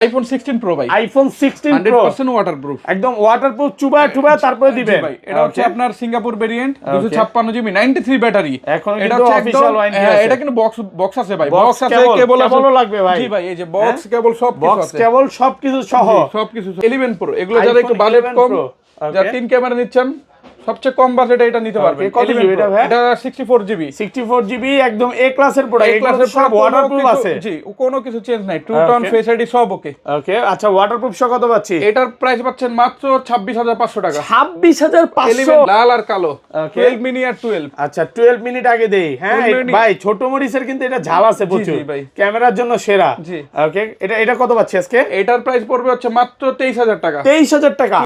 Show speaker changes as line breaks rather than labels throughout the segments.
IPhone 16 pro ভাই,
iPhone 16 pro
100% waterproof,
একদম waterproof, চুবায় তারপরে দিবেন
ভাই। এটা হচ্ছে আপনার সিঙ্গাপুর ভেরিয়েন্ট, 256 জিবি, 93 ব্যাটারি।
এখন কিন্তু অফিশিয়াল ওয়ারেন্টি আছে।
এটা কিন্তু বক্স আছে ভাই,
বক্স
বক্স আছে, কেবল
লাগবে ভাই।
জি ভাই, এই যে বক্স কেবল সবকিছু আছে,
কেবল সবকিছু সহ
সবকিছু। 11 প্রো, এগুলো যারা একটু বাজেট কম, যারা 3 ক্যামেরা নিচ্ছেন, সবচেয়ে কম বাজেটে এটা নিতে পারবেন।
কত জিবি এটা ভাই?
এটা 64 জিবি,
64 জিবি, একদম এ ক্লাসের প্রোডাক্ট।
এই ক্লাসের
সব ওয়াটারপ্রুফ আছে।
জি, কোনো কিছু চেঞ্জ নাই, টু টোন ফেস আইডি সব ওকে।
ওকে, আচ্ছা ওয়াটারপ্রুফ সহ কত পাচ্ছি?
এটার প্রাইস পাচ্ছেন মাত্র 26500 টাকা।
26500,
লাল আর কালো, 12 মিনি আর 12।
আচ্ছা 12 মিনিট আগে দেই। হ্যাঁ ভাই, ছোট মরিচের কিন্তু এটা ঝাল আছে প্রচুর
ভাই,
ক্যামেরার জন্য সেরা।
জি
ওকে, এটা কত পাচ্ছি আজকে?
এটার প্রাইস পড়বে হচ্ছে মাত্র 23000 টাকা।
23000 টাকা।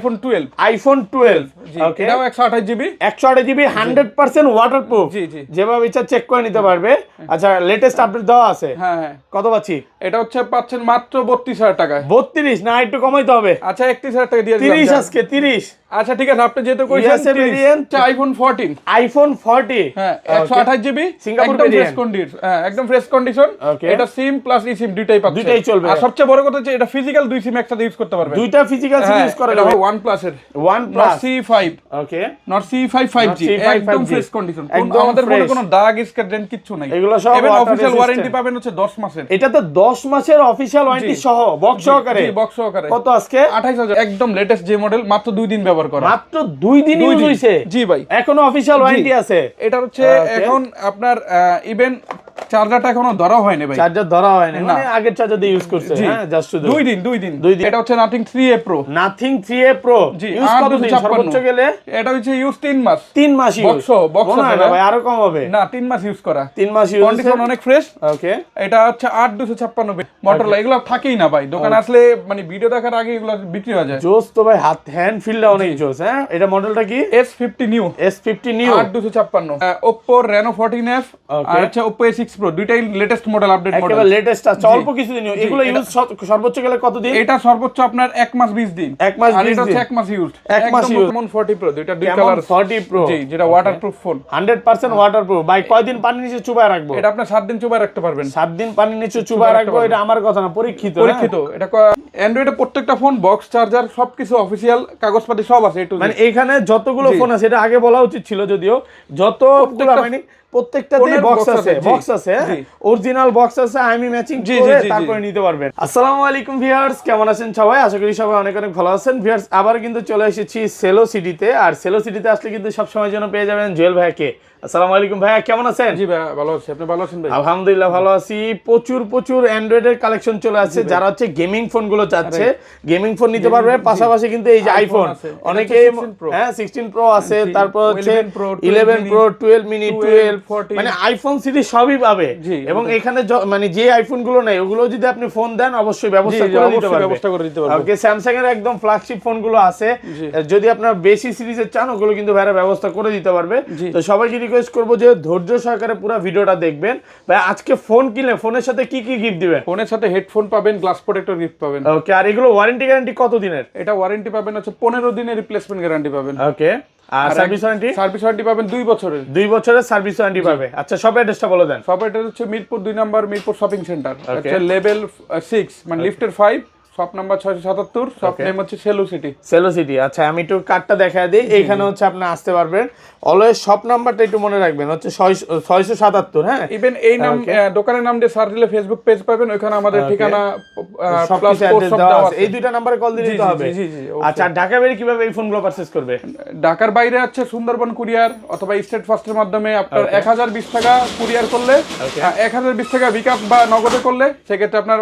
আইফোন 12।
ওকে, এটাও 128 জিবি,
128 জিবি, 100% ওয়াটারপ্রুফ।
জি জি,
যেভাবে ইচ্ছা চেক করে নিতে পারবে। আচ্ছা, লেটেস্ট আপডেট দেওয়া আছে?
হ্যাঁ হ্যাঁ।
কত পাচ্ছি?
এটা হচ্ছে পাচ্ছেন মাত্র 32000 টাকায়।
32 না, একটু কমাইতে হবে।
আচ্ছা 31000 টাকা দিয়ে
30 আজকে 30।
আচ্ছা ঠিক আছে, আপনি যেহেতু কইছেন আইফোন 14,
আইফোন 40,
হ্যাঁ 128 জিবি,
সিঙ্গাপুর
একদম ফ্রেশ কন্ডিশন, হ্যাঁ একদম ফ্রেশ কন্ডিশন। এটা সিম প্লাস ই সিম দুইটাই পাচ্ছেন,
দুইটাই চলবে।
আর সবচেয়ে বড় কথা হচ্ছে এটা ফিজিক্যাল দুই সিম একসাথে ইউজ করতে পারবেন।
দুইটা ফিজিক্যাল সিম ইউজ করা যাবে।
OnePlus এর
OnePlus
C5,
okay,
not C5 5G, একদম ফ্রেশ কন্ডিশন, আমাদের মনে কোনো দাগ স্ক্র্যাচ কিচ্ছু নাই।
এগুলো সব
অফিশিয়াল ওয়ারেন্টি পাবেন হচ্ছে 10 মাসের।
এটা তো 10 মাসের অফিশিয়াল ওয়ারেন্টি সহ, বক্স সহকারে।
জি, বক্স সহকারে।
কত আজকে?
28000, একদম লেটেস্ট যে মডেল, মাত্র 2 দিন ব্যবহার করা।
মাত্র 2 দিন ইউজ হইছে?
জি ভাই,
এখনো অফিশিয়াল ওয়ারেন্টি আছে।
এটা হচ্ছে এখন আপনার ইভেন চার্জারটা এখনো ধরা হয়নি ভাই,
চার্জার ধরা হয়নি, মানে আগের চার্জার দিয়ে ইউজ করছে। হ্যাঁ, জাস্ট 2 দিন। এটা হচ্ছে Nothing 3A Pro, Nothing 3A Pro use কতদিন সর্বোচ্চ গেলে?
এটা হচ্ছে ইউজ 3 মাস।
3 মাস ইউজ,
বক্স
না ভাই আরো কম হবে।
না, 3 মাস ইউজ করা,
3 মাস ইউজ,
কন্ডিশন অনেক ফ্রেশ।
ওকে,
এটা হচ্ছে 8256 Motorola, এগুলো থাকেই না ভাই, দোকানে আসলে মানে ভিডিও দেখার আগে এগুলো বিক্রি হয়ে যায়।
জোস তো ভাই, হাত হ্যান্ড ফিলটা অনেক জোস। হ্যাঁ, এটা মডেলটা কি?
S50 new,
S50 new,
8256। Oppo Reno 14F আর হচ্ছে Oppo A6 Pro, দুইটাই লেটেস্ট মডেল, আপডেট মডেল,
একেবারে লেটেস্ট আছে। অল্প কিছুদিন ইউজ। এগুলো ইউজ সর্বোচ্চ গেলে কতদিন?
এটা সর্বোচ্চ আপনার 1 মাস 20 দিন।
1 মাস 20 দিন,
এটা হচ্ছে 1 মাস ইউজ।
1 মাস ইউজ।
Camon 40 Pro, দুইটা দুই কালার।
40 Pro,
জি, যেটা ওয়াটারপ্রুফ ফোন,
100% ওয়াটারপ্রুফ। ভাই কয়দিন পানি নিচে চুবায় রাখবো?
এটা আপনি 7 দিন চুবায় রাখতে পারবেন।
7 দিন পানি নিচে চুবায় রাখবো, এটা আমার কথা না, পরীক্ষিত।
এটা অ্যান্ড্রয়েডে প্রত্যেকটা ফোন বক্স, চার্জার সবকিছু অফিশিয়াল, কাগজপাতি সব আছে।
মানে এখানে যতগুলো ফোন আছে, এটা আগে বলা উচিত ছিল যদিও, যতগুলো মানে প্রত্যেকটাতেই বক্স আছে, অরিজিনাল বক্স আছে, আমি ম্যাচিং করে তারপরে নিতে পারবেন। আসসালামু আলাইকুম ভিউয়ার্স, কেমন আছেন সবাই? আশা করি সবাই অনেক অনেক ভালো আছেন। ভিউয়ার্স, আবার কিন্তু চলে এসেছি সেলো সিটিতে, আর সেলো সিটিতে আসলে কিন্তু সব সময়ের জন্য পেয়ে যাবেন জুয়েল ভাইকে। আসসালামু আলাইকুম ভাইয়া, কেমন আছেন?
জি ভাই, ভালো আছি, আপনি ভালো আছেন ভাই?
আলহামদুলিল্লাহ ভালো আছি। প্রচুর অ্যান্ড্রয়েডের কালেকশন চলে আসছে। যারা হচ্ছে গেমিং ফোন গুলো চাচ্ছে, গেমিং ফোন নিতে পারবে। পাশাপাশি কিন্তু এই যে আইফোন, অনেকে হ্যাঁ 16 প্রো আছে, তারপর হচ্ছে 11 প্রো, 12 মিনি, 12, 14, মানে আইফোন সিরিজ সবই পাবে। এবং এখানে মানে যে আইফোন গুলো নেই, ওগুলো যদি আপনি ফোন দেন অবশ্যই ব্যবস্থা করে দিতে পারবে। ওকে, স্যামসাং এর একদম ফ্ল্যাগশিপ ফোন গুলো আছে, যদি আপনার বেশি সিরিজের চান ওগুলো কিন্তু ভাইরা ব্যবস্থা করে দিতে পারবে। তো সবাইকে রিকোয়েস্ট করবো যে ধৈর্য সহকারে পুরো ভিডিওটা দেখবেন। ভাই আজকে ফোন কিনলে ফোনের সাথে কি গিফট দিবেন?
ফোনের সাথে হেডফোন পাবেন, গ্লাস প্রোটেক্টর গিফট পাবেন।
ওকে, আর এগুলো ওয়ারেন্টি গ্যারান্টি কত দিনের?
এটা ওয়ারেন্টি পাবেন হচ্ছে 15 দিনের রিপ্লেসমেন্ট গ্যারান্টি পাবেন।
ওকে, আর সার্ভিস ওয়ারেন্টি
পাবেন 2 বছরের।
2 বছরের সার্ভিস ওয়ারেন্টি পাবে। আচ্ছা, সব অ্যাড্রেসটা বলে দেন।
সব অ্যাড্রেস হচ্ছে মিরপুর 2 নম্বর, মিরপুর শপিং সেন্টার, হচ্ছে লেভেল 6, মানে লিফটের 5, শপ নাম্বার 677, শপ নেম হচ্ছে সেলো সিটি।
আচ্ছা, আমি একটু কার্ডটা দেখায় দিই। এইখানে হচ্ছে আপনি আসতে পারবেন। অলওয়েজ শপ নাম্বারটা একটু মনে রাখবেন, হচ্ছে 677। হ্যাঁ,
ইভেন এই নাম দোকানের নাম দিয়ে সার্চ দিলে ফেসবুক পেজ পাবেন, ওখানে আমাদের ঠিকানা প্লাস পোস্ট সব দেওয়া আছে।
এই দুইটা নাম্বারে কল দিলে তো হবে। আচ্ছা, ঢাকা বাইরে কিভাবে এই ফোনগুলো পারচেজ করবে?
ঢাকার বাইরে হচ্ছে সুন্দরবন কুরিয়ার অথবা স্টেট ফাস্টের মাধ্যমে আপনার 1020 টাকা কুরিয়ার করলে, 1020 টাকা বিকাশ বা নগদে করলে, সেক্ষেত্রে আপনার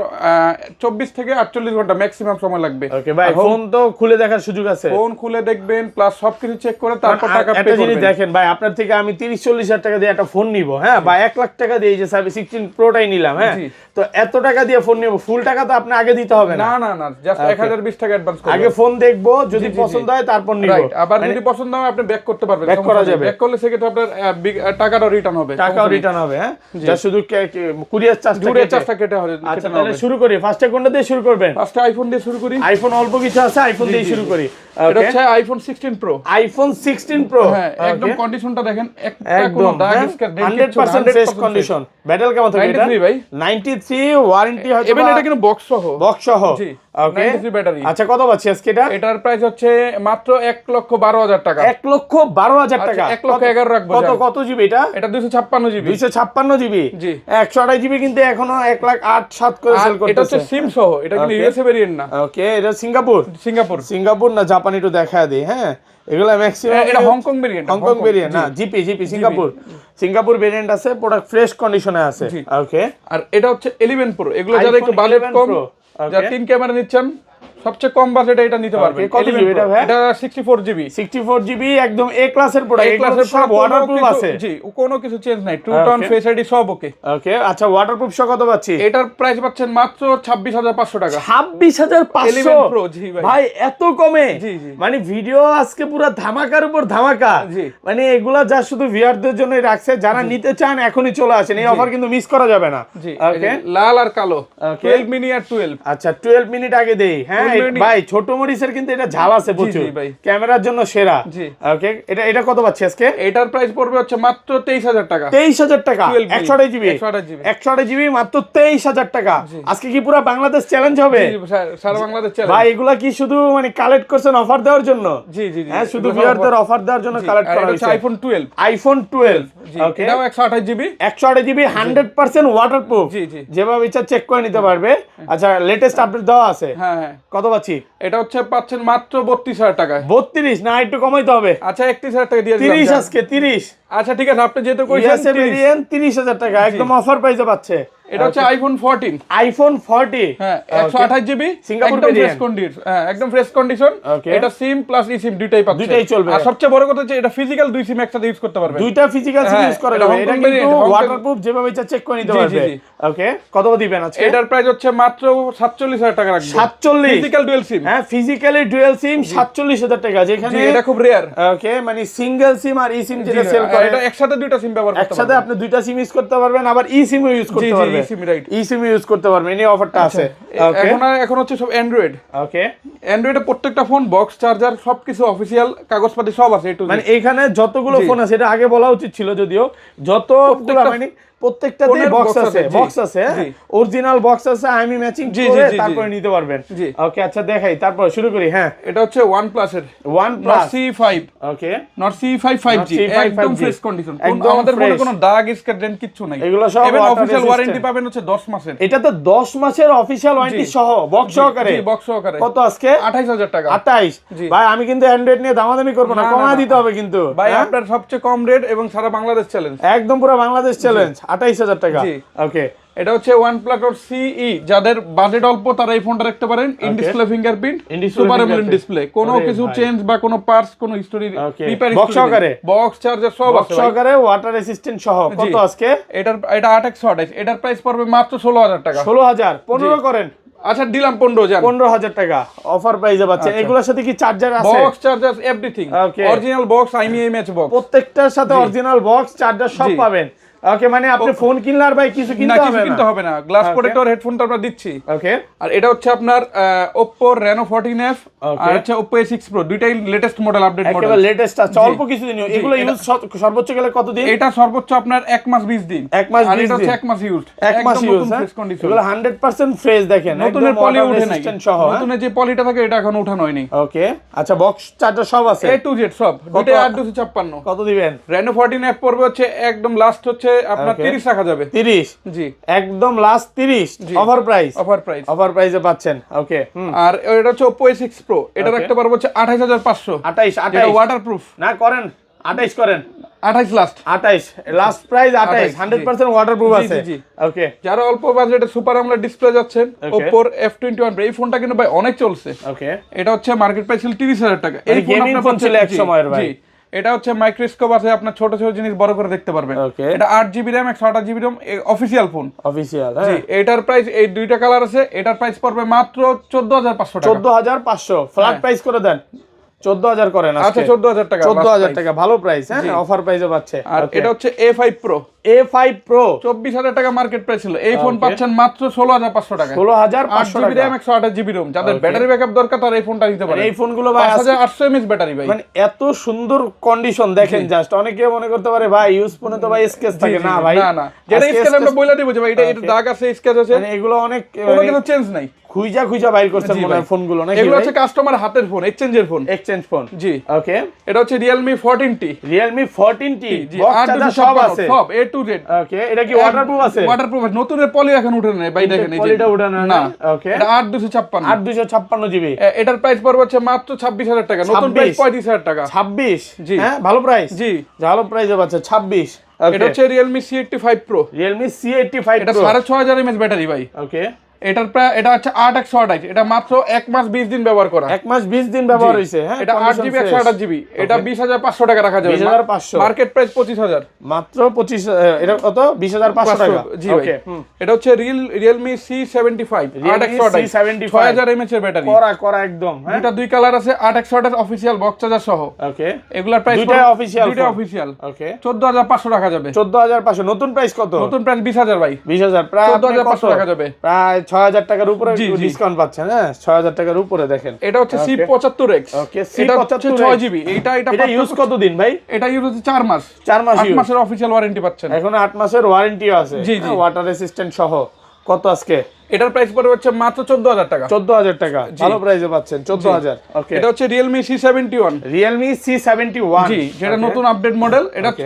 24 থেকে 48 ঘন্টা ম্যাক্সিমাম সময় লাগবে।
ওকে ভাই, ফোন তো খুলে দেখার সুযোগ আছে,
ফোন খুলে দেখবেন, প্লাস সবকিছু চেক করে তারপর টাকা পে করবেন।
দেখেন ভাই, আপনার থেকে আমি 30-40 হাজার টাকা দিয়ে একটা ফোন নিব, হ্যাঁ, বা 1 লাখ টাকা দিয়ে যে 16 প্রোটাই নিলাম, হ্যাঁ, তো এত টাকা দিয়ে ফোন নিব, ফুল টাকা তো আপনি আগে দিতে হবে
না। না, জাস্ট 1020 টাকা অ্যাডভান্স করবেন।
আগে ফোন দেখবো, যদি পছন্দ হয় তারপর নিব।
আবার যদি পছন্দ হয় আপনি ব্যাক করতে পারবেন,
ব্যাক করা যাবে।
ব্যাক করলে সেক্ষেত্রে আপনার টাকাটাও রিটার্ন হবে,
হ্যাঁ, যা শুধু কুরিয়ার চার্জটা কেটে হবে। আচ্ছা, তাহলে শুরু করি। ফার্স্টে কোনটা দিয়ে শুরু করবেন?
ফার্স্টে আইফোন দিয়ে শুরু করি।
আইফোন অল্প কিছু আছে, আইফোন দিয়ে শুরু করি।
এটা হচ্ছে আইফোন 16 প্রো।
আইফোন 16 প্রো,
হ্যাঁ একদম কন্ডিশনটা দেখেন, একটা
একদম
কোনো দাগ স্ক্র্যাচ
100% ফ্রেশ কন্ডিশন। ব্যাটারি কেমন থাকে এটা?
93 ভাই,
93 ওয়ারেন্টি হয়তো,
এবং এটা কিন্তু বক্স সহ।
বক্স সহ,
জি
ওকে
93 ব্যাটারি।
আচ্ছা কত পাচ্ছি আজকে এটা?
এটার প্রাইস হচ্ছে মাত্র 1,12,000 টাকা।
1,12,000 টাকা।
1,11,000 রাখবো।
কত জিবি এটা?
এটা 256 জিবি।
256 জিবি,
জি
128 জিবি কিন্তু এখনো 1,08,7 করে সেল করতেছে।
এটা হচ্ছে সিম সহ, এটা কিন্তু ইউএসএ ভেরিয়েন্ট না।
ওকে, এটা সিঙ্গাপুর না জাপান, একটু দেখা দেই। হ্যাঁ এগুলা ম্যাক্সিমাম
এটা হংকং ভেরিয়েন্ট।
হংকং ভেরিয়েন্ট না, জিপি সিঙ্গাপুর ভেরিয়েন্ট আছে, প্রোডাক্ট ফ্রেশ কন্ডিশনে আছে। ওকে,
আর এটা হচ্ছে 11 প্রো। এগুলো যারা একটু বাজেট কম, যারা 3 ক্যামেরা নিচ্ছেন, সবচেয়ে কম বাজেটে এটা নিতে পারবেন।
কত জিবি এটা ভাই?
এটা 64 জিবি।
64 জিবি, একদম এ ক্লাসের প্রোডাক্ট। এগুলো সব ওয়াটারপ্রুফ আছে।
জি কোনো কিছু চেঞ্জ নাই, টু টোন ফেস আইডি সব ওকে।
ওকে, আচ্ছা ওয়াটারপ্রুফ সহ কত পাচ্ছি?
এটার প্রাইস পাচ্ছেন মাত্র 26,500 টাকা।
26,500
প্রো। জি
ভাই এত কমে?
জি জি,
মানে ভিডিও আজকে পুরো ধামাকার উপর ধামাকা।
জি
মানে এগুলা যা শুধু ভিউয়ারদের জন্য রাখছে, যারা নিতে চান এখনই চলে আসেন, এই অফার কিন্তু মিস করা যাবে না।
জি
ওকে,
লাল আর কালো 12 মিনি আর 12।
আচ্ছা 12 মিনিট আগে দেই। হ্যাঁ ভাই ছোট মরিচের কিন্তু এটা ঝাল আছে প্রচুর, ক্যামেরার জন্য সেরা। ওকে, এটা কত পাচ্ছি আজকে?
এটার প্রাইস পড়বে হচ্ছে মাত্র 23,000 টাকা।
23,000 টাকা, 128 জিবি, 128 জিবি মাত্র 23,000 টাকা। আজকে কি পুরো বাংলাদেশ চ্যালেঞ্জ হবে?
সারা বাংলাদেশ চ্যালেঞ্জ
ভাই। এগুলা কি শুধু মানে কালেক্ট করছেন অফার দেওয়ার জন্য?
জি জি জি,
হ্যাঁ শুধু ভিউয়ারদের অফার দেওয়ার জন্য কালেক্ট করা হয়েছে।
আইফোন 12।
আইফোন 12,
ওকে, এটাও 128 জিবি।
128 GB 100% waterproof.
জি জি,
যেভাবে ইচ্ছা চেক করে নিতে পারবে। আচ্ছা লেটেস্ট আপডেট দেওয়া আছে?
হ্যাঁ হ্যাঁ।
কত পাচ্ছি?
এটা হচ্ছে পাচ্ছেন মাত্র 32,000 টাকায়।
32 না, একটু কমাইতে হবে।
আচ্ছা 31,000 টাকা দিয়ে দিলাম।
30 আজকে 30।
আচ্ছা ঠিক আছে, আপনি যেহেতু কইছেন
30,000 টাকা একদম অফার প্রাইসে পাচ্ছে।
এটা হচ্ছে আইফোন 14।
আইফোন 40,
হ্যাঁ 128 জিবি
সিঙ্গাপুর
ফ্রেশ কন্ডিশন। হ্যাঁ একদম ফ্রেশ কন্ডিশন। এটা সিম প্লাস ই সিম দুইটাই পাচ্ছে,
দুইটাই চলবে।
আর সবচেয়ে বড় কথা হচ্ছে এটা ফিজিক্যাল দুই সিম একসাথে ইউজ করতে পারবে।
দুইটা ফিজিক্যাল সিম ইউজ করা যাবে। এটা কিন্তু ওয়াটারপ্রুফ, যেভাবে ইচ্ছা চেক করে নিতে পারবে। ওকে, কত দিবেন আজকে?
এটার প্রাইস হচ্ছে মাত্র 47,000 টাকা রাখবেন।
47
ফিজিক্যাল ডুয়াল সিম।
হ্যাঁ ফিজিক্যালি ডুয়াল সিম 47,000 টাকা, যেখানে
এটা খুব রেয়ার।
ওকে, মানে সিঙ্গেল সিম আর ই সিম যেটা সেল করে,
এটা একসাথে দুইটা সিম ব্যবহার করতে পারবেন।
একসাথে আপনি দুইটা সিম ইউজ করতে পারবেন, আবার ই সিম ইউজ করতে পারবেন। ই সিম ইউজ করতে পারবেন, এই অফারটা আছে। ওকে,
এখন হচ্ছে সব অ্যান্ড্রয়েড।
ওকে,
অ্যান্ড্রয়েডে প্রত্যেকটা ফোন বক্স চার্জার সবকিছু অফিশিয়াল কাগজপাতি সব আছে। মানে
এখানে যতগুলো ফোন আছে, এটা আগে বলা উচিত ছিল যদিও, যতগুলো মানে প্রত্যেকটাতেই বক্স আছে, অরিজিনাল বক্স আছে, আমি ম্যাচিং করে তারপরে নিতে পারবেন। ওকে আচ্ছা দেখাই, তারপর শুরু করি। হ্যাঁ
এটা হচ্ছে OnePlus এর
OnePlus
C5।
Okay,
not C5 5G, একদম ফ্রেশ কন্ডিশন। আমাদের ফোনে কোনো দাগ স্ক্র্যাচ কিচ্ছু নাই।
এগুলো সব
অফিশিয়াল ওয়ারেন্টি পাবেন হচ্ছে 10 মাসের।
এটা তো 10 মাসের অফিশিয়াল ওয়ারেন্টি সহ, বক্স সহকারে।
জি বক্স সহকারে।
কত আজকে?
28,000 টাকা।
28। ভাই আমি কিন্তু অ্যান্ড্রয়েড নিয়ে দামাদামি করব না, কমায় দিতে হবে কিন্তু।
ভাই আপনার সবচেয়ে কম রেট এবং সারা বাংলাদেশ চ্যালেঞ্জ,
একদম পুরো বাংলাদেশ চ্যালেঞ্জ। 28,000 টাকা। ওকে,
এটা হচ্ছে OnePlus CE। যাদের বাজেট অল্প তারা এই ফোনটা রাখতে পারেন। In display fingerprint, super AMOLED display, কোনো কিছু চেঞ্জ বা কোনো পার্টস, কোনো হিস্টোরি,
বক্স সহকারে,
বক্স চার্জার সব আছে
সহকারে, ওয়াটার রেসিস্ট্যান্ট সহ। কত আজকে?
এটা 8/128। এটার প্রাইস পড়বে মাত্র 16,000 টাকা।
16,000, 15 করেন।
আচ্ছা দিলাম 15 জান।
15,000 টাকা অফার প্রাইসে পাচ্ছেন। এগুলোর সাথে কি চার্জার আছে?
Box charger everything, original box, IMEI box,
প্রত্যেকটার সাথে অরিজিনাল বক্স চার্জার সব পাবেন। ওকে, মানে আপনি ফোন কিনলে আর ভাই কিছু কিনতে হবে না,
গ্লাস প্রোটেক্টর হেডফোনটা আমরা দিচ্ছি।
ওকে,
আর এটা হচ্ছে আপনার Oppo Reno 14F আর হচ্ছে Oppo A6 Pro, দুইটাই লেটেস্ট মডেল, আপডেট মডেল,
একেবারে লেটেস্ট আছে। অল্প কিছু দিন এগুলো ইউজ সর্বোচ্চ গেলে কত দিন?
এটা সর্বোচ্চ আপনার 1 মাস 20 দিন।
1 মাস 20 দিন,
এটা হচ্ছে 1 মাস ইউজ,
1 মাস ইউজ। এগুলো 100% ফ্রেশ, দেখেন
নতুনের পলি উঠে নাই, নতুনের যে পলিটা থাকে এটা এখনো উঠানো হয়নি।
ওকে, আচ্ছা বক্স চার্জার সব আছে,
A to Z সব, দুইটা 8/256।
কত দিবেন?
Reno 14F পড়বে হচ্ছে একদম লাস্ট হচ্ছে আপনার 30 রাখা যাবে।
30
জি,
একদম লাস্ট 30 অফার প্রাইসে পাচ্ছেন। ওকে,
আর এটা হচ্ছে Oppo A6 Pro, এটা রাখতে পারবো হচ্ছে 28,500।
28
এটা ওয়াটারপ্রুফ
না, করেন 28 করেন।
28
লাস্ট প্রাইস 28, 100% ওয়াটারপ্রুফ আছে। ওকে,
যারা অল্প বাজেটে সুপার আমোলেড ডিসপ্লে যাচ্ছেন, Oppo F21 Pro, এই ফোনটা কিন্তু ভাই অনেক চলছে।
ওকে,
এটা হচ্ছে মার্কেট প্রাইস ছিল 30,000 টাকা। এই
গেমিং ফোন ছিল এক সময়ের ভাই।
এটা হচ্ছে মাইক্রোস্কোপ আছে, আপনার ছোট ছোট জিনিস বড় করে দেখতে পারবেন। এটা 8GB RAM, 128GB RAM, official phone,
official.
জি, এটার প্রাইস, এই দুইটা কালার আছে, এটার প্রাইস পড়বে মাত্র 14,500 টাকা।
14,500 ফ্ল্যাট প্রাইস করে দেন, 14,000 করেন।
আচ্ছা 14,000 টাকা,
14,000 টাকা ভালো প্রাইস। হ্যাঁ অফার প্রাইসে পাচ্ছে।
আর এটা হচ্ছে A5 Pro,
A5 Pro
24,000 টাকা মার্কেট প্রাইস ছিল, এই ফোন পাচ্ছেন মাত্র 16,500 টাকা।
16,500
8GB
টাকা।
RAM 128GB ROM, যাদের ব্যাটারি ব্যাকআপ দরকার তারা এই ফোনটা নিতে পারে।
এই ফোনগুলো ভাই
5800 mAh ব্যাটারি ভাই,
মানে এত সুন্দর কন্ডিশন দেখেন জাস্ট। অনেকে মনে করতে পারে ভাই ইউজ ফোনে তো ভাই স্কেচ থাকে না ভাই,
না যেটা স্কেচ আমরা বইলা দিব যে ভাই এটা দাগ আছে, স্কেচ আছে,
মানে এগুলো অনেক
কোনো কিছু চেঞ্জ নাই,
খুঁজা বাইর করছেন মনে হয় ফোনগুলো নাকি?
এগুলো হচ্ছে কাস্টমার হাতের ফোন, এক্সচেঞ্জের ফোন।
এক্সচেঞ্জ ফোন,
জি
ওকে।
এটা হচ্ছে Realme 14T,
Realme 14T box
8
charger সব আছে,
সব A to Z।
ওকে, এটা কি ওয়াটারপ্রুফ আছে?
ওয়াটারপ্রুফ, নতুনের পলি এখন উঠে নেই ভাই, দেখেন এই যে
পলিটা উঠানো না, ওকে।
এটা 8256,
8256 জিবি।
এটার প্রাইস পড়বে হচ্ছে মাত্র 26,000 টাকা, নতুন প্রাইস 35,000 টাকা।
26,
জি
হ্যাঁ ভালো প্রাইস,
জি
ভালো প্রাইসে পাচ্ছে 26।
এটা হচ্ছে Realme C85 Pro,
Realme C85
এটা
Pro,
6500 mAh ব্যাটারি ভাই।
ওকে।
এটার প্রায় এটা হচ্ছে 8/128, এটা মাত্র 1 মাস 20 দিন ব্যবহার করা,
1 মাস 20 দিন ব্যবহার হইছে, হ্যাঁ।
এটা 8GB 128GB, এটা 20,500 টাকা রাখা যাবে,
20,500,
মার্কেট প্রাইস 25,000,
মাত্র 25। এটা কত? 20,500 টাকা,
জি ভাই। এটা হচ্ছে Realme C75 8/128, 6000 mAh এর ব্যাটারি,
করা একদম, হ্যাঁ।
এটা দুই কালার আছে, 8/128 অফিশিয়াল বক্স চার্জার সহ,
ওকে।
এগুলার প্রাইস
দুইটা অফিশিয়াল,
ওকে, 14,500 রাখা যাবে।
14,500। নতুন প্রাইস কত?
নতুন প্রাইস 20,000 ভাই,
20,000, প্রায়
14,500 রাখা যাবে,
প্রায় 6,000 টাকার উপরে
জি, জি।
ডিসকাউন্ট পাচ্ছেন, হ্যাঁ 6,000 টাকার উপরে দেখেন।
এটা হচ্ছে C75X,
ওকে,
এটা হচ্ছে
C75X
6GB, এটা
এটা ইউজ কতদিন ভাই?
এটা ইউজ হচ্ছে 4 মাস,
4 মাস
8
ইউজ,
মাসের অফিশিয়াল ওয়ারেন্টি পাচ্ছেন,
এখন 8 মাসের ওয়ারেন্টিও আছে,
জি, জি।
ওয়াটার রেসিস্ট্যান্ট সহ। কত আজকে?
এটার প্রাইস পড়বে হচ্ছে মাত্র 14,000 টাকা,
14,000 টাকা, ভালো প্রাইসে পাচ্ছেন 14,000। ওকে,
এটা হচ্ছে Realme C71,
Realme C71,
জি, যেটা নতুন আপডেট মডেল,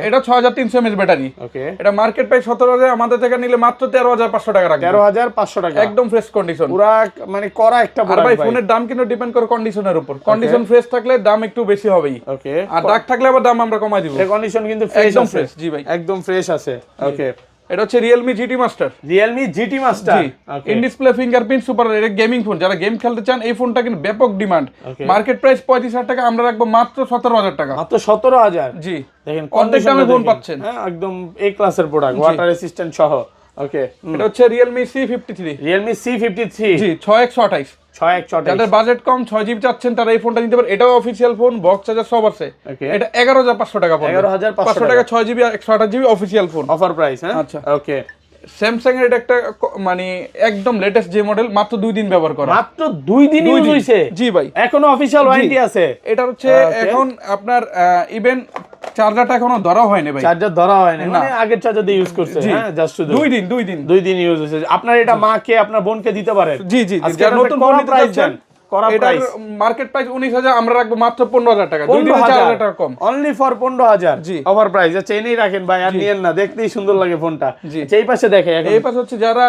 এটা 6300 mAh ব্যাটারি,
ওকে।
এটা মার্কেট প্রাইস 17,000, আমাদের থেকে নিলে মাত্র 13,500 টাকা রাখবে,
13,500 টাকা,
একদম ফ্রেশ কন্ডিশন,
পুরা মানে করা একটা
আর
প্রোডাক্ট
ভাই
ভাই।
ফোনের দাম কিন্তু ডিপেন্ড করে কন্ডিশনের উপর, কন্ডিশন ফ্রেশ থাকলে দাম একটু বেশি হবেই,
ওকে।
আর দাগ থাকলে আবার দাম আমরা কমাই দিব,
এর কন্ডিশন কিন্তু ফ্রেশ
একদম
আছে,
ফ্রেশ, জি ভাই,
একদম ফ্রেশ আছে, ওকে।
এটা হচ্ছে Realme GT Master,
Realme GT Master, okay.
In display fingerprint super, এটা গেমিং ফোন, যারা গেম খেলতে চান এই ফোনটা কিন্তু ব্যাপক ডিমান্ড, মার্কেট প্রাইস 35,000 টাকা, আমরা রাখবো মাত্র 17,000 টাকা,
মাত্র 17,000,
জি
দেখেন
অর্ধেক দামে ফোন পাচ্ছেন,
হ্যাঁ একদম এ ক্লাসের প্রোডাক্ট, ওয়াটার রেসিস্ট্যান্ট সহ, ওকে।
এটা হচ্ছে Realme C53,
Realme C53,
জি 6128,
6128,
যাদের বাজেট কম 6GB চাচ্ছেন তারা এই ফোনটা নিতে পারে, এটাও অফিশিয়াল ফোন, বক্স চার্জার সব আছে,
ওকে।
এটা 11,500 টাকা পড়বে,
11,500
টাকা 6GB 128GB official phone,
offer price, হ্যাঁ,
আচ্ছা।
ওকে।
স্যামসাং এর এটা একটা মানে একদম লেটেস্ট যে মডেল, মাত্র 2 দিন ব্যবহার করা,
মাত্র 2 দিন ইউজ হইছে,
জি ভাই,
এখনো অফিশিয়াল ওয়ারেন্টি আছে।
এটা হচ্ছে এখন আপনার ইভেন চার্জারটা এখনো ধরা হয়নি ভাই,
চার্জার ধরা হয় না, মানে আগের চার্জার দিয়ে ইউজ করছে, হ্যাঁ জাস্ট শুধু
2 দিন
ইউজ হয়েছে। আপনার এটা মাকে আপনার বোনকে দিতে পারেন,
জি, জি,
আজকে
যারা নতুন ফোন নিতে
প্রাইস
চাচ্ছেন,
করা
এটার
প্রাইস
মার্কেট প্রাইস 19,000, আমরা রাখবো মাত্র 15,000 টাকা, 2 দিনে 4,000 টাকা কম,
অনলি ফর 15,000,
জি।
Offer price. আচ্ছা এনেই রাখেন ভাই, আর নিয়েন না, দেখতেই সুন্দর লাগে ফোনটা।
জি।
আচ্ছা, এই পাশে দেখে এখন
এই পাশে হচ্ছে যারা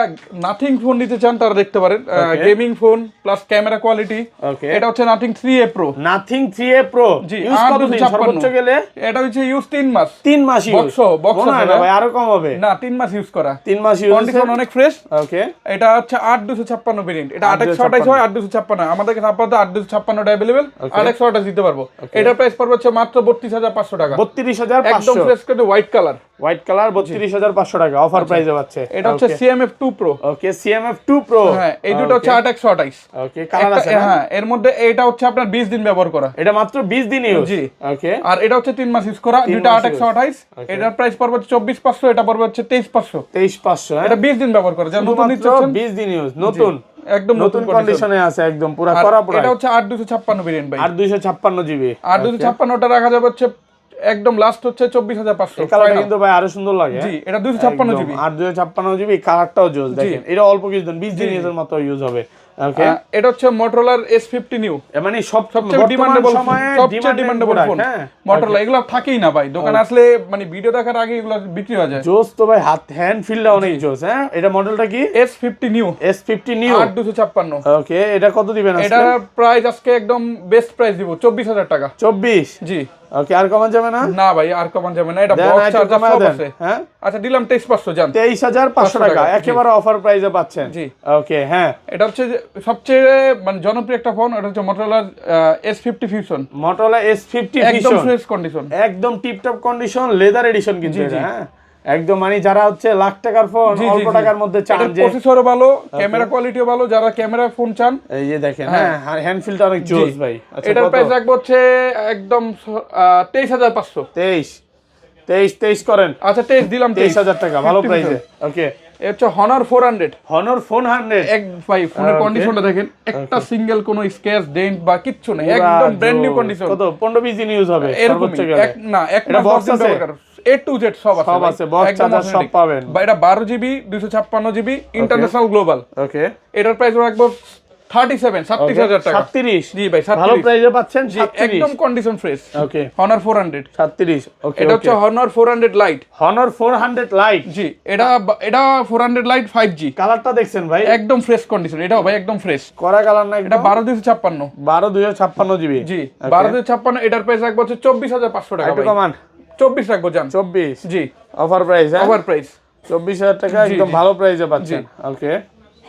নাথিং ফোন নিতে চান তারা দেখতে পারেন, gaming phone plus camera quality,
okay.
এটা হচ্ছে Nothing 3A Pro,
Nothing 3A Pro,
জি,
ইউজ কতদিন
856
সর্বোচ্চ গেলে?
এটা হচ্ছে ইউজ 3 মাস,
3 মাস ইউজ,
বক্স
মনে হয় না ভাই আরো কম হবে,
না 3 মাস ইউজ করা,
3 মাস ইউজ,
কন্ডিশন অনেক ফ্রেশ,
ওকে।
এটা হচ্ছে 8256 ভেরিয়েন্ট, এটা 8/128 হয়, 8256 আমাদের কাছে আপাতত 8256 अवेलेबल, 8/128 দিতে পারবো, এটার প্রাইস পড়বে হচ্ছে মাত্র 32,500 টাকা,
32,500,
একদম ফ্রেশ করে হোয়াইট কালার,
32,500 টাকা অফার প্রাইসে পাচ্ছে।
এটা হচ্ছে CMF2 Pro,
ওকে, CMF2 Pro,
হ্যাঁ এই দুটো হচ্ছে 8/128,
ওকে। কালার আছে না?
হ্যাঁ এর মধ্যে এটা হচ্ছে আপনার 20 দিন ব্যবহার করা,
এটা মাত্র 20 দিন ইউজ,
জি,
ওকে।
আর এটা হচ্ছে 3 মাস ইউজ করা, দুটো 8/128, এটার প্রাইস পড়বে হচ্ছে 24,500, এটা পড়বে হচ্ছে 23,500,
23,500,
এটা 20 দিন ব্যবহার করা, যারা নতুন নিতে চাচ্ছেন
20 দিন ইউজ, নতুন
একদম
নতুন কন্ডিশনে আছে, একদম পুরো
আর
করা প্রোডাক্ট।
এটা হচ্ছে 8256 ভেরিয়েন্ট ভাই,
আর 256 জিবি,
আর 256টা রাখা যাবে হচ্ছে একদম লাস্ট হচ্ছে 24,500,
এই কালারটা কিন্তু ভাই আরো সুন্দর লাগে,
জি, এটা 256 জিবি,
আর 256 জিবি, কালারটাও জোস, দেখেন এটা অল্প কিছুদিন 20 দিন ইউজের মতো ইউজ হবে, ওকে।
এটা হচ্ছে Motorola S50 নিউ,
মানে সবচেয়ে
ডিমান্ডেবল
সময়ে
সবচেয়ে ডিমান্ডেবল ফোন,
হ্যাঁ
Motorola এগুলো থাকেই না ভাই, দোকানে আসলে মানে ভিডিও দেখার আগে এগুলো বিক্রি হয়ে যায়,
জোস তো ভাই, হাত হ্যান্ড ফিলটা অনেক জোস, হ্যাঁ। এটা মডেলটা কি?
S50 নিউ,
S50 নিউ,
8256,
ওকে। এটা কত দিবেন আজকে?
এটা প্রাইস আজকে একদম বেস্ট প্রাইস দিব 24,000 টাকা,
24,
জি,
ওকে। আর কমান যাবে না?
না ভাই আর কমান যাবে না, এটা
দেন,
বক্স
একটু
চার্জার
কমায়
সব
দেন,
আছে,
হ্যাঁ।
আচ্ছা দিলাম 23,500, জান
23,500 টাকা একেবারে অফার প্রাইসে পাচ্ছেন,
জি,
ওকে, হ্যাঁ।
এটা হচ্ছে সবচেয়ে মানে জনপ্রিয় একটা ফোন, এটা হচ্ছে Motorola S50 Fusion,
Motorola S50
একদম
Fusion,
ফ্রেশ কন্ডিশন,
একদম টিপটপ কন্ডিশন, লেদার এডিশন কিন্তু এটা, হ্যাঁ একদম। মানে যারা হচ্ছে লাখ টাকার ফোন অল্প টাকার মধ্যে চান, যে
প্রসেসরও ভালো, ক্যামেরা কোয়ালিটিও ভালো, যারা ক্যামেরা ফোন চান,
এই যে দেখেন, হ্যাঁ হ্যান্ড ফিলটা অনেক জোস ভাই। আচ্ছা
এটার
কত?
প্রাইস রাখবো হচ্ছে একদম 23,500,
23, 23 করেন।
আচ্ছা 23 দিলাম,
23,000 টাকা, ভালো প্রাইসে। ওকে,
এটা হচ্ছে Honor 400।
Honor 400
এক ভাই ফোনের কন্ডিশনটা দেখেন, একটা সিঙ্গেল কোনো স্ক্র্যাচ ডেন্ট বা কিচ্ছু নেই, একদম ব্র্যান্ড নিউ কন্ডিশন।
কত 15-20 দিন ইউজ হবে সর্বোচ্চ গেলে?
এক মাস বক্স আছে, A to Z সব আছে,
বক্স চার্জার সব পাবেন।
বা এটা 12GB 256GB ইন্টারন্যাশনাল গ্লোবাল।
ওকে,
এটার প্রাইস রাখবো 37,000 টাকা।
37?
জি ভাই 37,
ভালো প্রাইসে পাচ্ছেন।
জি একদম কন্ডিশন ফ্রেশ।
ওকে,
Honor 400
37। ওকে,
এটা হচ্ছে Honor 400 Lite।
Honor 400 Lite,
জি এটা 400 Lite 5G।
কালারটা দেখছেন ভাই?
একদম ফ্রেশ কন্ডিশন, এটাও ভাই একদম ফ্রেশ।
করা কালার না,
এটা 12256।
12256GB।
জি 12256, এটার প্রাইস রাখবো হচ্ছে 24,500 টাকা
একটু
ভাই।
কমান,
24 রাখবো জান।
24?
জি
অফার প্রাইস,
ওভার প্রাইস
24,000 টাকা, একদম ভালো প্রাইসে পাচ্ছেন। ওকে,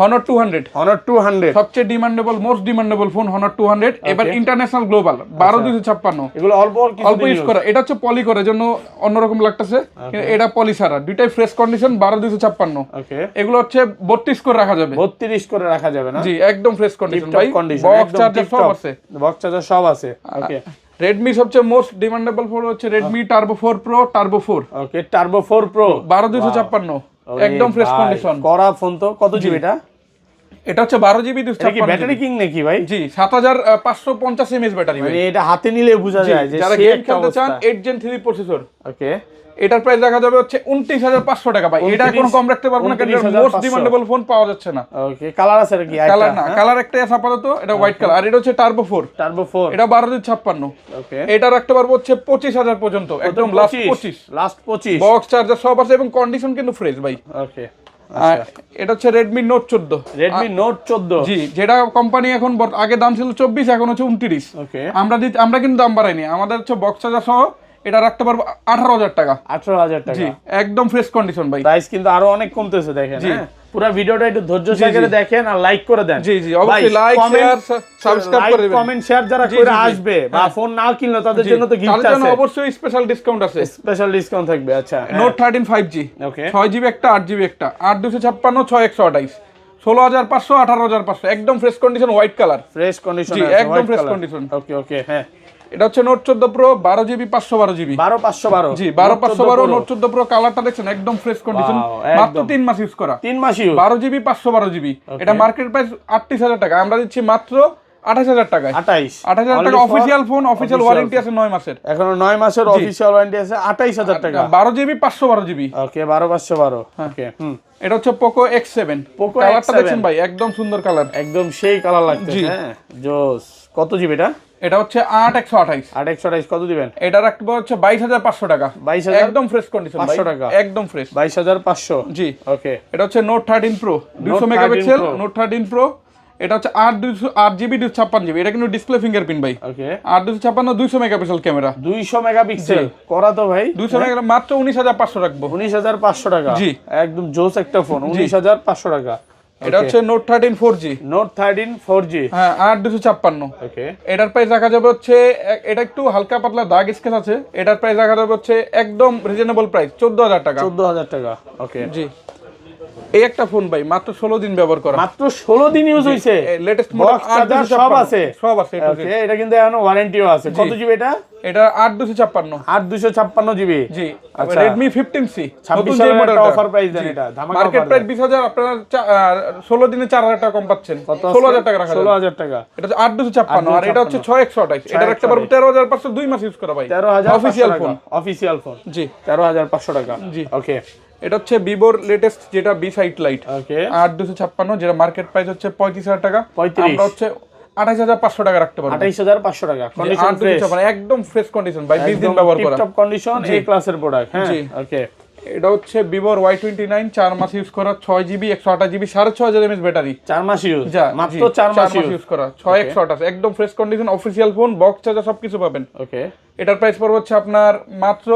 Honor 200
Honor 200
সবচেয়ে demandable, most demandable phone Honor 200। এবার ইন্টারন্যাশনাল গ্লোবাল 12256।
এগুলো অল্প
অল্প ইউজ করা, এটা হচ্ছে পলি করে জন্য অন্যরকম লাগতেছে, কিন্তু এটা পলি ছাড়া, দুইটাই ফ্রেশ কন্ডিশন 12256।
ওকে,
এগুলো হচ্ছে 32 করে রাখা যাবে।
32 করে রাখা যাবে না?
জি একদম ফ্রেশ কন্ডিশন ভাই,
কন্ডিশন,
বক্স চার্জার সব আছে,
বক্স চার্জার সব আছে। ওকে,
Redmi সবচেয়ে মোস্ট ডিমান্ডেবল ফোন হচ্ছে Redmi Turbo 4 Pro Turbo 4।
ওকে, Turbo 4 Pro
12256, একদম ফ্রেশ কন্ডিশন
করা ফোন। তো কত জিবি এটা?
এটা হচ্ছে 12GB
এটা কি ব্যাটারি কিং নাকি ভাই?
জি 7550 mAh ব্যাটারি ভাই।
মানে এটা হাতে নিলে বোঝা যায় যে
যারা
সেই
গেম
একটা
খেলতে চান
অবস্থা।
8 Gen 3 প্রসেসর।
ওকে,
এটার প্রাইস রাখা যাবে হচ্ছে 29,500 টাকা ভাই। এটা কোনো কম রাখতে পারবো না, কারণ মোস্ট
29,500
ডিমান্ডেবল ফোন পাওয়া যাচ্ছে না।
ওকে, কালার আছে নাকি?
কালার না, কালার একটাই আছে আপাতত, এটা হোয়াইট কালার। আর এটা হচ্ছে Turbo 4,
Turbo 4,
এটা 12256।
ওকে,
এটা রাখতে পারবো হচ্ছে 25,000 পর্যন্ত, একদম লাস্ট 25।
লাস্ট 25।
বক্স চার্জার সব আছে এবং কন্ডিশন কিন্তু ফ্রেশ ভাই।
ওকে,
আর এটা হচ্ছে Redmi Note 14।
Redmi Note 14?
জি, যেটা কোম্পানি এখন আগে দাম ছিল 24, এখন হচ্ছে 29।
ওকে,
আমরা কিন্তু দাম বাড়াইনি, আমাদের হচ্ছে বক্স চার্জার সহ এটা রাখতে পারবো 18,000 টাকা।
18,000 টাকা?
জি একদম ফ্রেশ কন্ডিশন ভাই।
প্রাইস কিন্তু আরো অনেক কমতেছে, দেখেন। হ্যাঁ, পুরো ভিডিওটা একটু ধৈর্য সহকারে দেখেন আর লাইক করে দেন।
জি জি অবশ্যই লাইক শেয়ার সাবস্ক্রাইব করে দিবেন।
কমেন্ট শেয়ার যারা করে আসবে বা ফোন না কিনলো তাদের জন্য তো গিফট আছে,
তাদের জন্য অবশ্যই স্পেশাল ডিসকাউন্ট আছে,
স্পেশাল ডিসকাউন্ট থাকবে। আচ্ছা,
Note 13 5G,
ওকে,
6GB একটা 8GB একটা, 8256 6128, 16,500 18,500, একদম fresh condition white colour.
Fresh condition
জি
আছে,
একদম ফ্রেশ কন্ডিশন।
ওকে, ওকে, হ্যাঁ।
এটা হচ্ছে Note 14 Pro 12GB 512GB।
12512?
জি 12512 Note 14 Pro কালারটা দেখছেন একদম ফ্রেশ কন্ডিশন, মাত্র 3 মাস ইউজ করা।
3 মাসই?
12GB 512GB। এটা মার্কেট প্রাইস 38,000 টাকা, আমরা দিচ্ছি মাত্র 28,000 টাকায়। 28,000 টাকা অফিশিয়াল ফোন, অফিশিয়াল ওয়ারেন্টি আছে 9 মাসের।
এখনো 9 মাসের অফিশিয়াল ওয়ারেন্টি আছে, 28,000 টাকা।
12GB 512GB।
ওকে, 12512। ওকে,
এটা হচ্ছে Poco X7।
Poco
কালারটা
X7
দেখছেন ভাই একদম সুন্দর কালার,
একদম সেই কালার লাগতেছে। হ্যাঁ, জোস। কত জিবি এটা?
এটা হচ্ছে 8128।
8128 কত দিবেন?
এটা রাখবো হচ্ছে 22,500 টাকা।
22,000?
একদম ফ্রেশ কন্ডিশন ভাই,
500 টাকা
একদম ফ্রেশ।
22,500?
জি
ওকে,
এটা হচ্ছে Note 13 Pro 200 megapixel. Note 13 Pro এটা হচ্ছে 8GB 256GB। এটা কিন্তু ডিসপ্লে ফিঙ্গারপ্রিন্ট ভাই।
ওকে,
8/256 200 মেগাপিক্সেল ক্যামেরা।
200 মেগাপিক্সেল করা তো ভাই।
200 মেগাপিক্সেল মাত্র 19,500 রাখবো।
19,500 টাকা?
জি
একদম জোস একটা ফোন, 19,500 টাকা।
এটা হচ্ছে Note 13 4G।
Note 13 4G,
হ্যাঁ 8/256।
ওকে,
এটার প্রাইস রাখা যাবে হচ্ছে, এটা একটু হালকা পাতলা দাগ স্কেচ আছে, এটার প্রাইস রাখা যাবে হচ্ছে একদম রিজনেবল প্রাইস 14,000 টাকা।
14,000 টাকা। ওকে,
জি এই একটা ফোন ভাই মাত্র 16 দিন ব্যবহার করা,
মাত্র 16 দিন ইউজ হইছে।
লেটেস্ট
বক্স চার্জার সব আছে,
সব আছে।
ওকে, এটা কিন্তু এখনো ওয়ারেন্টিও আছে। কত জিবি এটা?
এটা 8/256।
8/256 জিবি?
জি
আচ্ছা,
Redmi 15C
26 এর একটা অফার প্রাইস দেন। এটা ধামাকা
মার্কেট প্রাইস 20,000, আপনারা 16 দিনে 4,000 টাকা কম পাচ্ছেন। 16,000 টাকা রাখা
16,000 টাকা।
এটা হচ্ছে 8/256 আর এটা হচ্ছে 6128। এটা রাখতে পারবো 13,500, 2 মাস ইউজ করা ভাই।
13,500
অফিশিয়াল ফোন,
অফিশিয়াল ফোন।
জি
13,500 টাকা।
জি
ওকে,
এটা হচ্ছে ভিভোর লেটেস্ট যেটা বি সাইট লাইট।
ওকে,
8/256 যেটা মার্কেট প্রাইস হচ্ছে 35,000 টাকা।
35?
আমরা হচ্ছে 28,500 টাকা রাখতে পারবো।
28,500 টাকা। কন্ডিশন ফ্রেশ,
একদম ফ্রেশ কন্ডিশন ভাই, 20 দিন ব্যবহার করা,
টিপটপ কন্ডিশন, এ ক্লাসের প্রোডাক্ট। হ্যাঁ, ওকে।
এটা হচ্ছে ভিভোর Y29 4 মাস ইউজ করা, 6GB 128GB 6,500 mAh ব্যাটারি।
4 মাস ইউজ?
যা
মাত্র 4 মাস
ইউজ করা, 6128, একদম fresh condition, official phone, box charger সবকিছু পাবেন।
ওকে,
এটার প্রাইস পড়বে হচ্ছে আপনার মাত্র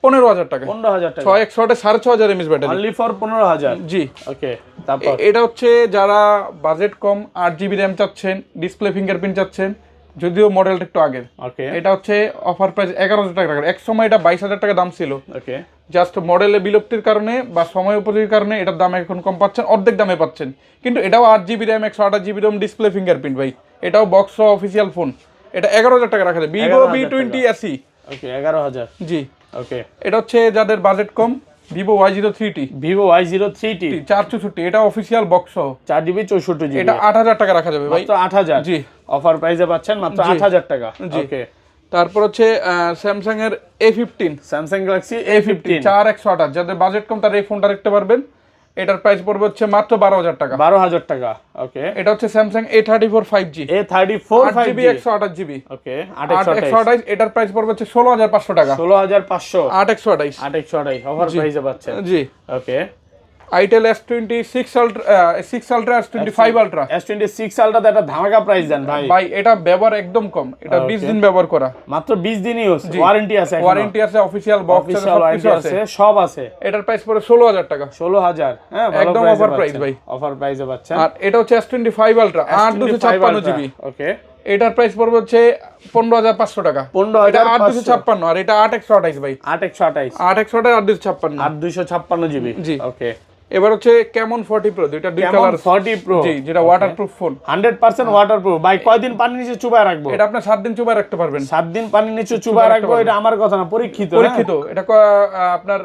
15,000 টাকা।
15,000 টাকা?
6,128 6,500 mAh ব্যাটারি,
অনলি ফর 15,000?
জি।
ওকে, তারপর
এটা হচ্ছে যারা বাজেট কম 8GB র্যাম চাচ্ছেন, ডিসপ্লে ফিঙ্গারপ্রিন্ট চাচ্ছেন, যদিও মডেলটা একটু আগের।
ওকে,
এটা হচ্ছে অফার প্রাইস 11,000 টাকা। এক সময় এটা 22,000 টাকা দাম ছিল,
ওকে,
জাস্ট মডেলে বিলুপ্তির কারণে বা সময় উপযোগীর কারণে এটার দাম এখন কম পাচ্ছেন, অর্ধেক দামে পাচ্ছেন। কিন্তু এটাও 8GB RAM 128GB RAM, display fingerprint ভাই, এটাও বক্স অফিসিয়াল ফোন। এটা 11,000 টাকা রাখা যায়, ভিভো V20 SE।
ওকে, 11,000?
জি
ওকে,
এটা হচ্ছে যাদের বাজেট কম, ভিভো Y03T,
ভিভো Y03T
464, এটা অফিসিয়াল বক্স সহ,
4GB 64GB,
এটা 8000 টাকা রাখা যাবে ভাই।
মাত্র 8000।
জি,
অফার প্রাইসে পাচ্ছেন মাত্র 8000 টাকা। ওকে,
তারপর হচ্ছে স্যামসাং এর A15,
স্যামসাং গ্যালাক্সি A15
4128, যাদের বাজেট কম তারা এই ফোনটা রাখতে পারবেন। এটার প্রাইস পড়বে হচ্ছে মাত্র 12000 টাকা।
12000 টাকা। ওকে,
এটা হচ্ছে Samsung A34 5G,
A34
8GB
5G,
128GB,
ওকে,
828, এটার প্রাইস পড়বে হচ্ছে 16500 টাকা।
16500,
828,
828 অফার প্রাইসে পাচ্ছেন।
জি।
ওকে,
itel S26 Ultra, 6 Ultra, S25 Ultra,
S26 Ultra একটা ধামাকা প্রাইস দেন ভাই।
ভাই এটা ব্যবহার একদম কম, এটা 20 দিন ব্যবহার করা,
মাত্র 20 দিন ইউজ, ওয়ারেন্টি আছে,
ওয়ারেন্টি আছে, অফিশিয়াল বক্স আছে, সবকিছু আছে,
সব আছে।
এটার প্রাইস পড়ে 16000 টাকা।
16000, হ্যাঁ,
একদম অফার প্রাইস ভাই,
অফার প্রাইসে পাচ্ছেন।
আর এটা হচ্ছে S25 Ultra, 8256GB,
ওকে,
এটার প্রাইস পড়বে হচ্ছে 15500 টাকা।
15500,
8256, আর এটা 8128 ভাই,
8128,
8128, 8256,
8256GB।
জি।
ওকে,
এবার হচ্ছে Camon 40 Pro, দুইটা দুই কালার,
40 Pro,
জি, যেটা ওয়াটারপ্রুফ ফোন,
100% ওয়াটারপ্রুফ। ভাই কয়দিন পানির নিচে চুবায় রাখবো?
এটা আপনি 7 দিন চুবাই রাখতে পারবেন।
7 দিন পানির নিচে চুবায় রাখবো, এটা আমার কথা না, পরীক্ষিত।
এটা আপনার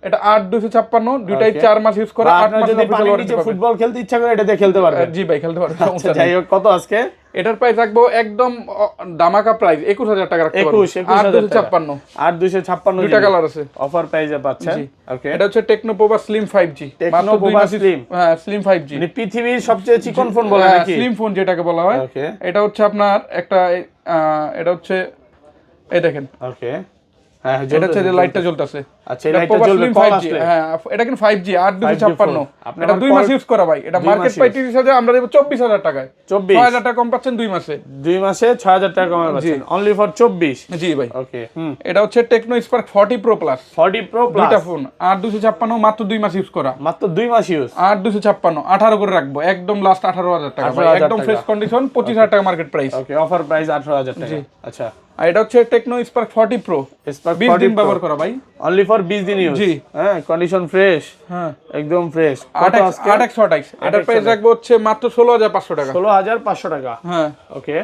এটা 8256, দুইটাই 4 মাস ইউজ করা, 8 মাস
যদি পানির নিচে ফুটবল খেলতে ইচ্ছা করে এটা দিয়ে খেলতে পারবেন।
জি ভাই, খেলতে পারবেন, সমস্যা নেই।
যাই হোক, কত আজকে?
এটার প্রাইস রাখবো একদম দামাকা প্রাইস 21000 টাকা রাখতে পারবেন। 8256,
8256,
দুইটা কালার আছে,
অফার প্রাইসে পাচ্ছেন। ওকে,
এটা হচ্ছে techno Pova slim 5G,
techno Pova slim,
হ্যাঁ, স্লিম 5G,
মানে পৃথিবীর সবচেয়ে চিকন ফোন বলে নাকি?
স্লিম ফোন যেটাকে বলা হয়।
ওকে,
এটা হচ্ছে আপনার একটা এটা হচ্ছে এই দেখেন,
ওকে, হ্যাঁ,
এটা হচ্ছে লাইটটা জ্বলতেছে।
আচ্ছা, এই লাইটটা জ্বলবে কল আসলে।
হ্যাঁ, এটা কিন্তু 5G, 8256,
আপনি
এটা
আমার
2 মাস ইউজ করা ভাই। এটা মার্কেট প্রাইস 30000, আমরা দেব 24000 টাকায়। 6000 টাকা কম পাচ্ছেন 2 মাসে।
2 মাসে 6000 টাকা কমে পাচ্ছেন, অনলি ফর 24।
জি ভাই।
ওকে,
এটা হচ্ছে Tecno Spark 40 Pro Plus,
40 Pro Plus,
দুইটা ফোন, 8256, মাত্র 2 মাস ইউজ করা,
মাত্র 2 মাস ইউজ,
8256, 18 করে রাখবো, একদম লাস্ট 18000 টাকা ভাই,
18,000
একদম ফ্রেশ কন্ডিশন, 25000 টাকা মার্কেট প্রাইস।
ওকে, অফার প্রাইস 18000 টাকা। আচ্ছা,
আর এটা হচ্ছে টেকনো স্পার্ক 40 Pro,
স্পার্ক
20 দিন ব্যবহার করা ভাই,
অনলি ফর 20 দিন ইউজ।
জি।
হ্যাঁ, কন্ডিশন ফ্রেশ,
হ্যাঁ,
একদম ফ্রেশ।
828, এটার প্রাইস রাখবো হচ্ছে মাত্র 16500 টাকা।
16500 টাকা।
হ্যাঁ,
ওকে,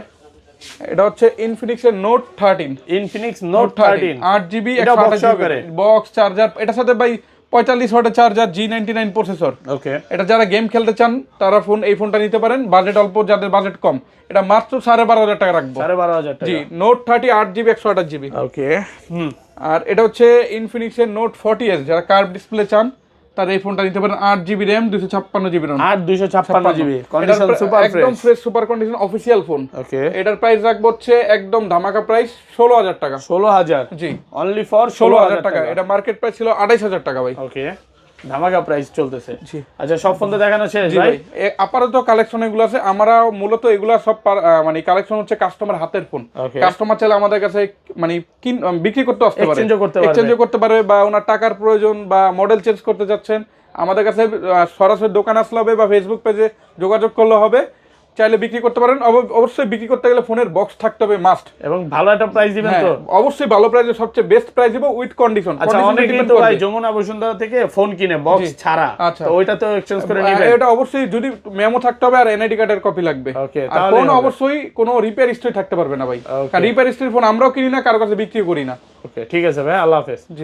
এটা হচ্ছে ইনফিনিক্স এর নোট 13,
ইনফিনিক্স নোট 13,
8GB,
এটা box সহকারে।
বক্স, চার্জার, এটার সাথে ভাই 45 ওয়াটের চার্জার, G99 প্রসেসর।
ওকে,
এটা যারা গেম খেলতে চান তারা এই ফোনটা নিতে পারেন, বাজেট অল্প, যাদের বাজেট কম, এটা মাত্র 12500 টাকা রাখবো।
12500 টাকা।
জি, নোট 30, 8GB, 128GB।
ওকে,
আর এটা হচ্ছে ইনফিনিক্স এর নোট 40s, যারা কার্ভ ডিসপ্লে চান তারা এই ফোনটা নিতে পারেন, 8GB RAM, 256GB ROM,
8256GB, condition super fresh,
একদম fresh super condition, official phone.
Okay,
এটার প্রাইস রাখবো হচ্ছে একদম ধামাকা প্রাইস 16000 টাকা।
16000,
জি,
অনলি ফর
16000 টাকা। এটা মার্কেট প্রাইস ছিল 28000 টাকা ভাই।
ওকে, ধামাকা প্রাইস চলতেছে।
জি।
আচ্ছা, সব ফোন তো দেখানো শেষ
জি
ভাই?
ভাই, আপাতত কালেকশন এগুলো আছে। আমরা মূলত এগুলা সব মানে কালেকশন হচ্ছে কাস্টমার হাতের ফোন।
ওকে,
কাস্টমার চাইলে আমাদের কাছে মানে বিক্রি করতে আসতে পারে,
এক্সচেঞ্জ
করতে পারে, বা ওনার টাকার প্রয়োজন বা মডেল চেঞ্জ করতে যাচ্ছেন, আমাদের কাছে সরাসরি দোকান আসলে হবে বা ফেসবুক পেজে যোগাযোগ করলে হবে, চাইলে বিক্রি করতে পারেন। অবশ্যই বিক্রি করতে গেলে ফোনের বক্স থাকতে হবে মাস্ট,
এবং ভালো একটা প্রাইস দিবেন তো?
অবশ্যই ভালো প্রাইসে, সবচেয়ে বেস্ট প্রাইস দিব উইথ কন্ডিশন।
আচ্ছা, অনেকে তো ভাই যমুনা বসুন্ধরা থেকে ফোন কিনে বক্স ছাড়া,
আচ্ছা,
তো ওইটা তো এক্সচেঞ্জ করে নেবেন।
এটা অবশ্যই যদি মেমো থাকতে হবে আর এনআইডি কার্ডের কপি লাগবে।
ওকে,
আর ফোন অবশ্যই কোনো রিপেয়ার হিস্ট্রি থাকতে পারবে না ভাই, কারণ রিপেয়ার হিস্ট্রি ফোন আমরাও কিনি না, কারো কাছে বিক্রি করি না।
ওকে, ঠিক আছে ভাই, আল্লাহ হাফেজ।
জি।